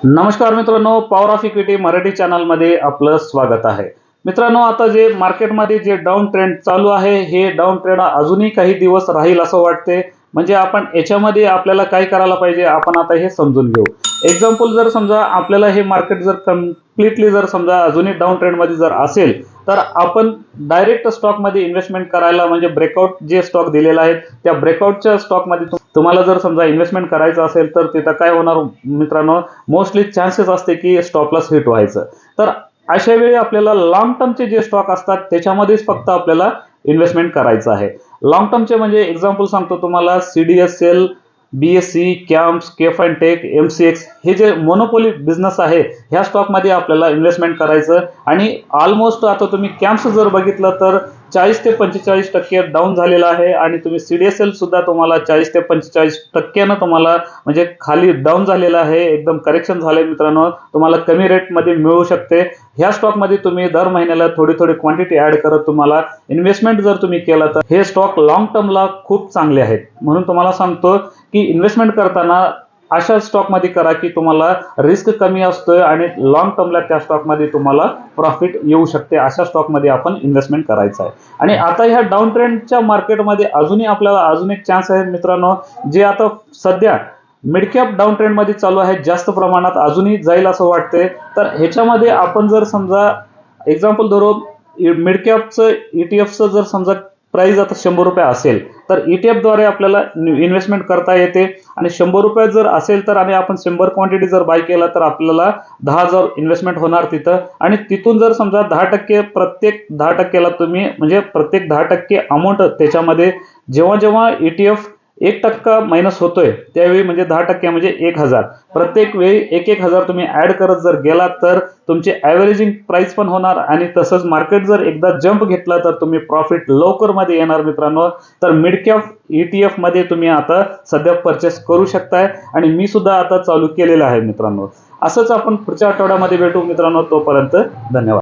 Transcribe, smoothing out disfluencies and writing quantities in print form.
नमस्कार मित्रांनो, power of equity Marathi चॅनलमध्ये आपलं स्वागत आहे. मित्रांनो, आता जे मार्केटमध्ये जे डाऊन ट्रेंड चालू आहे, हे डाऊन ट्रेंड अजूनही काही दिवस राहील असं वाटते. म्हणजे आपण याच्यामध्ये आपल्याला काय करायला पाहिजे, आपण आता हे समजून घेऊ. एक्झाम्पल, जर समजा आपल्याला हे मार्केट जर कम्प्लिटली जर समजा अजूनही डाऊन ट्रेंडमध्ये जर असेल, तर आपण डायरेक्ट स्टॉकमध्ये इन्व्हेस्टमेंट करायला, म्हणजे ब्रेकआउट जे स्टॉक दिलेला आहे त्या ब्रेकआउटच्या स्टॉकमध्ये तुम्हाला जर समजा इन्व्हेस्टमेंट करायचं असेल, तर तिथं काय होणार मित्रांनो, मोस्टली चान्सेस असते की स्टॉप लॉस हिट व्हायचं. तर अशा वेळी आपल्याला लॉंग टर्मचे जे स्टॉक असतात त्याच्यामध्येच फक्त आपल्याला इन्व्हेस्टमेंट करायचं आहे. लॉंग टर्मचे म्हणजे एक्झाम्पल सांगतो तुम्हाला, CDSL, BSE, CAMS, KFin Tech, MCX हे जे मोनोपोली बिझनेस आहे, ह्या स्टॉकमध्ये आपल्याला इन्व्हेस्टमेंट करायचं. आणि ऑलमोस्ट आता तुम्ही कॅम्प्स जर बघितलं तर 40 ते 45% डाऊन झालेला आहे. आणि तुम्ही CDSL सुद्धा तुम्हाला 40 ते 45% तुम्हाला म्हणजे खाली डाऊन झालेला आहे, एकदम करेक्शन झाले मित्रांनो. तुम्हाला कमी रेटमध्ये मिळू शकते. ह्या स्टॉकमध्ये तुम्ही दर महिन्याला थोडी थोडी क्वांटिटी ऍड करत तुम्हाला इन्व्हेस्टमेंट जर तुम्ही केला, तर हे स्टॉक लॉंग टर्मला खूप चांगले आहेत. म्हणून तुम्हाला सांगतो की इन्व्हेस्टमेंट करताना अशा स्टॉकमध्ये करा की तुम्हाला रिस्क कमी असतोय आणि लॉंग टर्मला त्या स्टॉकमध्ये तुम्हाला प्रॉफिट येऊ शकते. अशा स्टॉकमध्ये आपण इन्व्हेस्टमेंट करायचं आहे. आणि आता ह्या डाऊन ट्रेंडच्या मार्केटमध्ये अजूनही आपल्याला अजून एक चान्स आहे मित्रांनो, जे आता सध्या मिड कॅप डाऊन ट्रेंड मध्ये चालू आहे, जास्त प्रमाणात अजूनही जाईल असं वाटतंय. तर ह्याच्यामध्ये आपण जर समजा एक्झाम्पल धरू, मिड कॅपचं ETFचं जर समजा प्राइस आता 100 रुपये असेल, तर ETF द्वारे आपल्याला इन्व्हेस्टमेंट करता येते. आणि 100 रुपये जर असेल तर, आणि आपण 100 क्वांटिटी जर बाय केला, तर आपल्याला 10,000 इन्व्हेस्टमेंट होणार तिथं. आणि तिथून जर समजा 10%, प्रत्येक 10%ला तुम्ही म्हणजे प्रत्येक 10% अमाऊंट त्याच्यामध्ये जेव्हा जेव्हा ETF 1% मायनस होतोय, त्यावेळी म्हणजे 10% म्हणजे 1,000, प्रत्येक वेळी 1,000 तुम्ही ऍड करत जर गेलात, तर तुमची ॲव्हरेजिंग प्राइस पण होणार. आणि तसंच मार्केट जर एकदा जंप घेतला, तर तुम्ही प्रॉफिट लवकर मध्ये येणार मित्रांनो. तर मिड कॅप ETF मध्ये तुम्ही आता सध्या परचेस करू शकताय. आणि मी सुद्धा आता चालू केलेलं आहे मित्रांनो. असंच आपण पुढच्या आठवड्यामध्ये भेटू मित्रांनो. तोपर्यंत धन्यवाद.